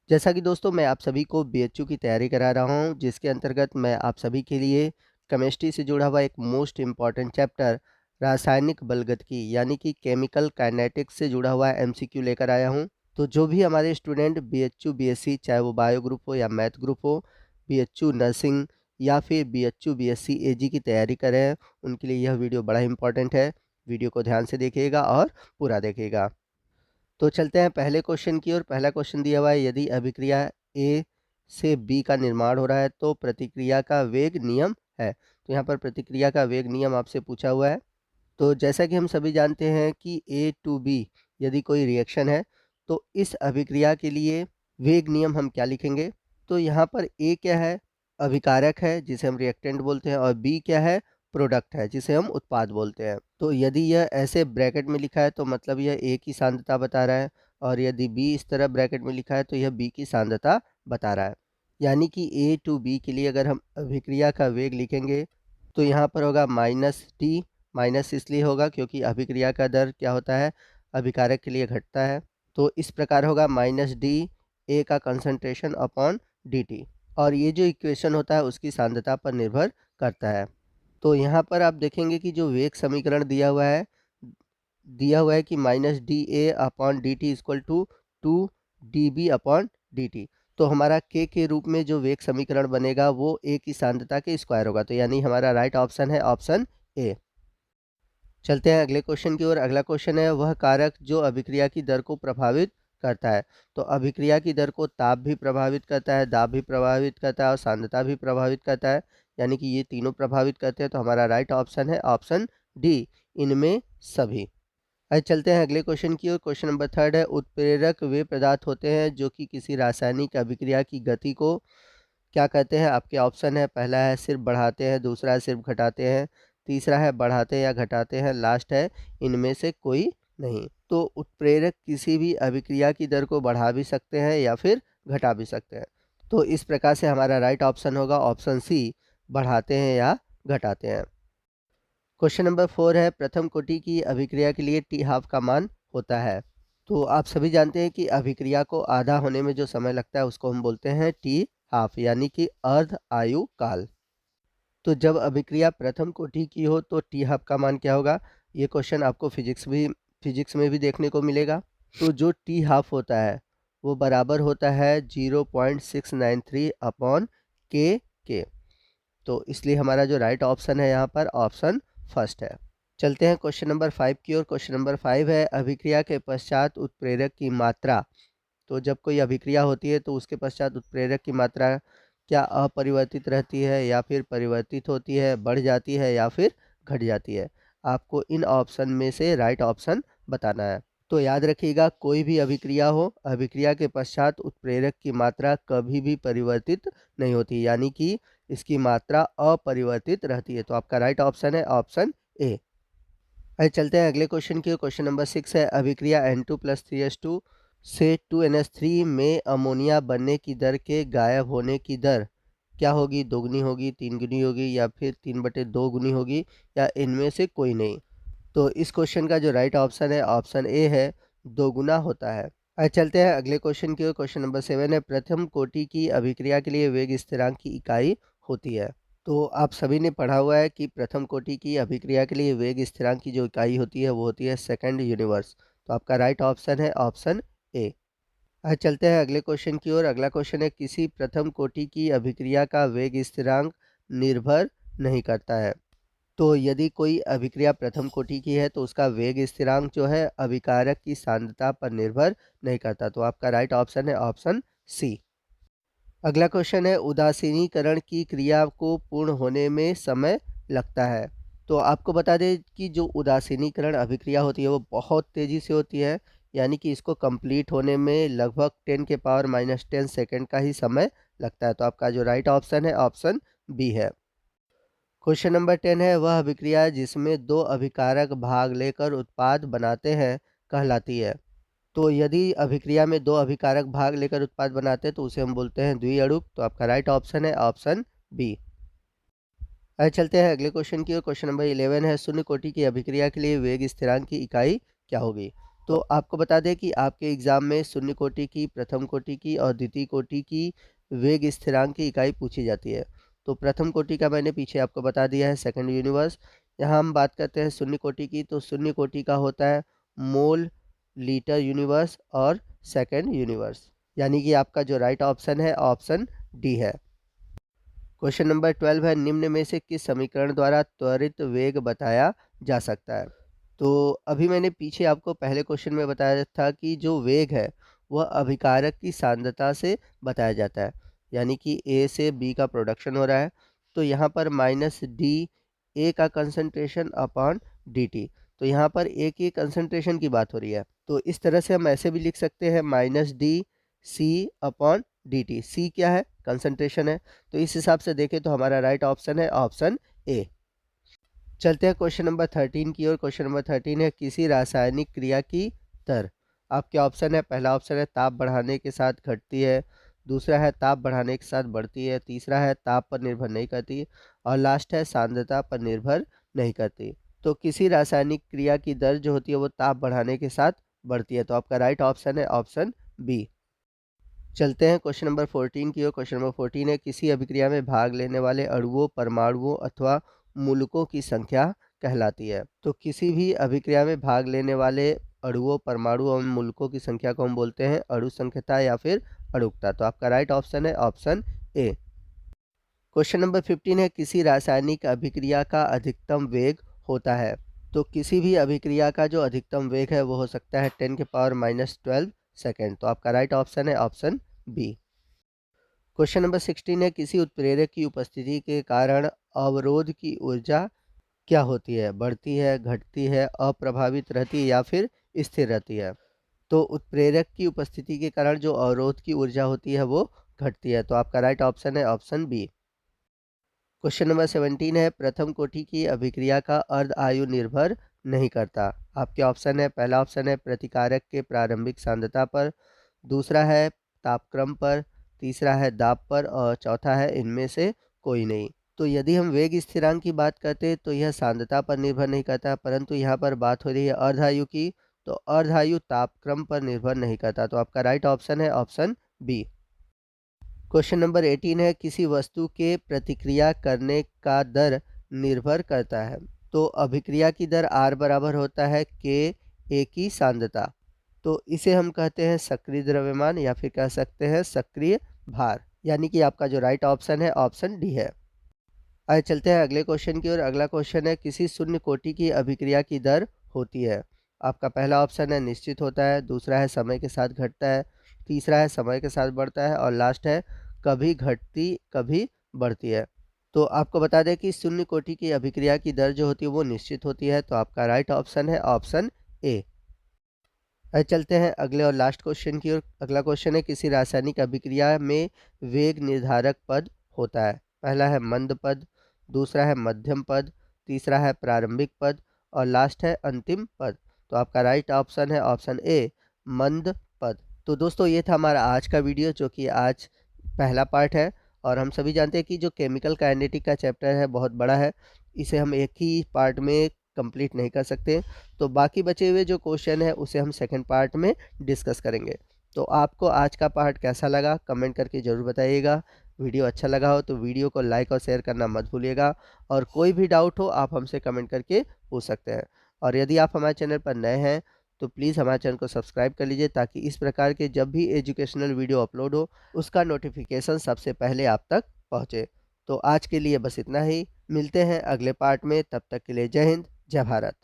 जैसा कि दोस्तों मैं आप सभी को बीएचयू की तैयारी करा रहा हूं, जिसके अंतर्गत मैं आप सभी के लिए केमिस्ट्री से जुड़ा हुआ एक मोस्ट इम्पॉर्टेंट चैप्टर रासायनिक बलगतिकी यानी कि केमिकल काइनेटिक्स से जुड़ा हुआ एमसीक्यू लेकर आया हूं। तो जो भी हमारे स्टूडेंट बीएचयू बीएससी चाहे वो बायो ग्रुप हो या मैथ ग्रुप हो, बीएचयू नर्सिंग या फिर बीएचयू बीएससी एजी की तैयारी कर रहे हैं, उनके लिए यह वीडियो बड़ा इंपॉर्टेंट है। वीडियो को ध्यान से देखिएगा और पूरा देखिएगा। तो चलते हैं पहले क्वेश्चन की ओर। पहला क्वेश्चन दिया हुआ है, यदि अभिक्रिया ए से बी का निर्माण हो रहा है तो प्रतिक्रिया का वेग नियम है। तो यहाँ पर प्रतिक्रिया का वेग नियम आपसे पूछा हुआ है। तो जैसा कि हम सभी जानते हैं कि ए टू बी यदि कोई रिएक्शन है तो इस अभिक्रिया के लिए वेग नियम हम क्या लिखेंगे। तो यहाँ पर ए क्या है, अभिकारक है जिसे हम रिएक्टेंट बोलते हैं, और बी क्या है, प्रोडक्ट है जिसे हम उत्पाद बोलते हैं। तो यदि यह ऐसे ब्रैकेट में लिखा है तो मतलब यह ए की सांद्रता बता रहा है, और यदि बी इस तरह ब्रैकेट में लिखा है तो यह बी की सांद्रता बता रहा है। यानी कि ए टू बी के लिए अगर हम अभिक्रिया का वेग लिखेंगे तो यहाँ पर होगा माइनस टी। माइनस इसलिए होगा क्योंकि अभिक्रिया का दर क्या होता है, अभिकारक के लिए घटता है। तो इस प्रकार होगा माइनस डी ए का कंसंट्रेशन अपॉन डी टी, और ये जो इक्वेशन होता है उसकी सांद्रता पर निर्भर करता है। तो यहाँ पर आप देखेंगे कि जो वेग समीकरण दिया हुआ है कि minus D A upon D T equal to two D B upon D T. तो हमारा के रूप में जो वेग समीकरण बनेगा वो ए की सांद्रता के स्क्वायर होगा। तो यानी हमारा राइट ऑप्शन है ऑप्शन ए। चलते हैं अगले क्वेश्चन की ओर। अगला क्वेश्चन है, वह कारक जो अभिक्रिया की दर को प्रभावित करता है। तो अभिक्रिया की दर को ताप भी प्रभावित करता है, दाब भी प्रभावित करता है और सांद्रता भी प्रभावित करता है। यानी कि ये तीनों प्रभावित करते हैं। तो हमारा राइट ऑप्शन है ऑप्शन डी, इनमें सभी। आइए चलते हैं अगले क्वेश्चन की ओर। क्वेश्चन नंबर थर्ड है, उत्प्रेरक वे पदार्थ होते हैं जो कि किसी रासायनिक अभिक्रिया की गति को क्या कहते हैं। आपके ऑप्शन है, पहला है सिर्फ बढ़ाते हैं, दूसरा है सिर्फ घटाते हैं, तीसरा है बढ़ाते या घटाते हैं, लास्ट है इनमें से कोई नहीं। तो उत्प्रेरक किसी भी अभिक्रिया की दर को बढ़ा भी सकते हैं या फिर घटा भी सकते हैं। तो इस प्रकार से हमारा राइट ऑप्शन होगा ऑप्शन सी, बढ़ाते हैं या घटाते हैं। क्वेश्चन नंबर 4 है, प्रथम कोटि की अभिक्रिया के लिए टी हाफ का मान होता है। तो आप सभी जानते हैं कि अभिक्रिया को आधा होने में जो समय लगता है उसको हम बोलते हैं टी हाफ, यानी कि अर्ध आयु काल। तो जब अभिक्रिया प्रथम कोटि की हो तो टी हाफ का मान क्या होगा। ये क्वेश्चन आपको फिजिक्स में भी देखने को मिलेगा। तो जो टी हाफ होता है वो बराबर होता है 0.693 अपॉन के। तो इसलिए हमारा जो राइट ऑप्शन है यहाँ पर ऑप्शन फर्स्ट है। चलते हैं क्वेश्चन नंबर 5 की ओर। क्वेश्चन नंबर 5 है, अभिक्रिया के पश्चात उत्प्रेरक की मात्रा। तो जब कोई अभिक्रिया होती है तो उसके पश्चात उत्प्रेरक की मात्रा क्या अपरिवर्तित रहती है या फिर परिवर्तित होती है, बढ़ जाती है या फिर घट जाती है। आपको इन ऑप्शन में से राइट ऑप्शन बताना है। तो याद रखिएगा, कोई भी अभिक्रिया हो, अभिक्रिया के पश्चात उत्प्रेरक की मात्रा कभी भी परिवर्तित नहीं होती, यानी कि इसकी मात्रा अपरिवर्तित रहती है। तो आपका राइट ऑप्शन है ऑप्शन ए। आइए चलते हैं अगले क्वेश्चन की। क्वेश्चन नंबर 6 है, अभिक्रिया N2+3H2 से 2NH3 में अमोनिया बनने की दर के गायब होने की दर क्या होगी। दोगुनी होगी, तीन गुनी होगी या फिर 3/2 गुनी होगी, या इनमें से कोई नहीं। तो इस क्वेश्चन का जो राइट ऑप्शन है ऑप्शन ए है, दोगुना होता है। आइए चलते हैं अगले क्वेश्चन की ओर। क्वेश्चन नंबर 7 है, प्रथम कोटि की अभिक्रिया के लिए वेग स्थिरांक की इकाई होती है। तो आप सभी ने पढ़ा हुआ है कि प्रथम कोटि की अभिक्रिया के लिए वेग स्थिरांक की जो इकाई होती है वो होती है सेकंड यूनिवर्स। तो आपका राइट ऑप्शन है ऑप्शन ए। आइए चलते हैं अगले क्वेश्चन की ओर। अगला क्वेश्चन है, किसी प्रथम कोटि की अभिक्रिया का वेग स्थिरांक निर्भर नहीं करता है। तो यदि कोई अभिक्रिया प्रथम कोटि की है तो उसका वेग स्थिरांक जो है अभिकारक की सांद्रता पर निर्भर नहीं करता। तो आपका राइट ऑप्शन है ऑप्शन सी। अगला क्वेश्चन है, उदासीनीकरण की क्रिया को पूर्ण होने में समय लगता है। तो आपको बता दें कि जो उदासीनीकरण अभिक्रिया होती है वो बहुत तेज़ी से होती है, यानी कि इसको कंप्लीट होने में लगभग 10⁻⁻10 सेकंड का ही समय लगता है। तो आपका जो राइट ऑप्शन है ऑप्शन बी है। क्वेश्चन नंबर 10 है, वह अभिक्रिया जिसमें दो अभिकारक भाग लेकर उत्पाद बनाते हैं कहलाती है। तो यदि अभिक्रिया में दो अभिकारक भाग लेकर उत्पाद बनाते हैं तो उसे हम बोलते हैं द्विअणुक। तो आपका राइट ऑप्शन है ऑप्शन बी। आइए चलते हैं अगले क्वेश्चन की ओर। क्वेश्चन नंबर 11 है, शून्य कोटि की अभिक्रिया के लिए वेग स्थिरांक की इकाई क्या होगी। तो आपको बता दें कि आपके एग्ज़ाम में शून्य कोटि की, प्रथम कोटि की और द्वितीय कोटि की वेग स्थिरांक की इकाई पूछी जाती है। तो प्रथम कोटि का मैंने पीछे आपको बता दिया है, सेकंड यूनिवर्स। यहाँ हम बात करते हैं शून्य कोटि की, तो शून्य कोटि का होता है मोल, लीटर यूनिवर्स और सेकंड यूनिवर्स। यानी कि आपका जो राइट ऑप्शन है, ऑप्शन डी है। क्वेश्चन नंबर 12 है, निम्न में से किस समीकरण द्वारा त्वरित वेग बताया जा सकता है? तो अभी मैंने पीछे आपको पहले क्वेश्चन में बताया था कि जो वेग है वह अभिकारक की सांद्रता से बताया जाता है, यानी कि ए से बी का प्रोडक्शन हो रहा है। तो यहाँ पर माइनस डी ए का कंसंट्रेशन अपॉन डी टी, तो यहाँ पर ए की कंसंट्रेशन की बात हो रही है। तो इस तरह से हम ऐसे भी लिख सकते हैं minus D C upon D T. C क्या है? कंसंट्रेशन है। तो इस हिसाब से देखें तो हमारा राइट ऑप्शन है ऑप्शन ए। चलते हैं क्वेश्चन नंबर 13 की ओर। क्वेश्चन नंबर 13 है, किसी रासायनिक क्रिया की दर। आपके ऑप्शन है, पहला ऑप्शन है ताप बढ़ाने के साथ घटती है, दूसरा है ताप बढ़ाने के साथ बढ़ती है, तीसरा है ताप पर निर्भर नहीं करती और लास्ट है सांद्रता पर निर्भर नहीं करती। तो किसी रासायनिक क्रिया की दर जो होती है वो ताप बढ़ाने के साथ बढ़ती है। तो आपका राइट ऑप्शन है ऑप्शन बी। चलते हैं क्वेश्चन नंबर 14 की ओर। क्वेश्चन नंबर 14 है, किसी अभिक्रिया में भाग लेने वाले अणुओं, परमाणुओं अथवा मूलकों की संख्या कहलाती है। तो किसी भी अभिक्रिया में भाग लेने वाले अणुओं, परमाणु और मूलकों की संख्या को हम बोलते हैं अणु संख्यता या फिर अणुकता। तो आपका राइट ऑप्शन है ऑप्शन ए। क्वेश्चन नंबर 15 है, किसी रासायनिक अभिक्रिया का अधिकतम वेग होता है। तो किसी भी अभिक्रिया का जो अधिकतम वेग है वो हो सकता है 10 के पावर -12 सेकेंड। तो आपका राइट ऑप्शन है ऑप्शन बी। क्वेश्चन नंबर 16 है, किसी उत्प्रेरक की उपस्थिति के कारण अवरोध की ऊर्जा क्या होती है? बढ़ती है, घटती है, अप्रभावित रहती है या फिर स्थिर रहती है? तो उत्प्रेरक की उपस्थिति के कारण जो अवरोध की ऊर्जा होती है वो घटती है। तो आपका राइट ऑप्शन है ऑप्शन बी। क्वेश्चन नंबर 17 है, प्रथम कोटि की अभिक्रिया का अर्ध आयु निर्भर नहीं करता। आपके ऑप्शन है, पहला ऑप्शन है प्रतिकारक के प्रारंभिक सांद्रता पर, दूसरा है तापक्रम पर, तीसरा है दाब पर और चौथा है इनमें से कोई नहीं। तो यदि हम वेग स्थिरांक की बात करते हैं तो यह सांद्रता पर निर्भर नहीं करता, परंतु यहाँ पर बात हो रही है अर्धायु की, तो अर्धायु तापक्रम पर निर्भर नहीं करता। तो आपका राइट ऑप्शन है ऑप्शन बी। क्वेश्चन नंबर 18 है, किसी वस्तु के प्रतिक्रिया करने का दर निर्भर करता है। तो अभिक्रिया की दर R बराबर होता है के ए की सांद्रता। तो इसे हम कहते हैं सक्रिय द्रव्यमान या फिर कह सकते हैं सक्रिय भार, यानी कि आपका जो राइट ऑप्शन है ऑप्शन डी है। आइए चलते हैं अगले क्वेश्चन की ओर। अगला क्वेश्चन है, किसी शून्य कोटि की अभिक्रिया की दर होती है। आपका पहला ऑप्शन है निश्चित होता है, दूसरा है समय के साथ घटता है, तीसरा है समय के साथ बढ़ता है और लास्ट है कभी घटती कभी बढ़ती है। तो आपको बता दें कि शून्य कोटि की अभिक्रिया की दर जो होती है वो निश्चित होती है। तो आपका राइट ऑप्शन है ऑप्शन ए। आइए चलते हैं अगले और लास्ट क्वेश्चन की ओर। अगला क्वेश्चन है, किसी रासायनिक अभिक्रिया में वेग निर्धारक पद होता है। पहला है मंद पद, दूसरा है मध्यम पद, तीसरा है प्रारंभिक पद और लास्ट है अंतिम पद। तो आपका राइट ऑप्शन है ऑप्शन ए, मंद पद। तो दोस्तों ये था हमारा आज का वीडियो, जो कि आज पहला पार्ट है। और हम सभी जानते हैं कि जो केमिकल काइनेटिक का चैप्टर है बहुत बड़ा है, इसे हम एक ही पार्ट में कंप्लीट नहीं कर सकते। तो बाकी बचे हुए जो क्वेश्चन है उसे हम सेकंड पार्ट में डिस्कस करेंगे। तो आपको आज का पार्ट कैसा लगा कमेंट करके ज़रूर बताइएगा। वीडियो अच्छा लगा हो तो वीडियो को लाइक और शेयर करना मत भूलिएगा। और कोई भी डाउट हो आप हमसे कमेंट करके पूछ सकते हैं। और यदि आप हमारे चैनल पर नए हैं तो प्लीज़ हमारे चैनल को सब्सक्राइब कर लीजिए, ताकि इस प्रकार के जब भी एजुकेशनल वीडियो अपलोड हो उसका नोटिफिकेशन सबसे पहले आप तक पहुँचे। तो आज के लिए बस इतना ही। मिलते हैं अगले पार्ट में, तब तक के लिए जय हिंद, जय भारत।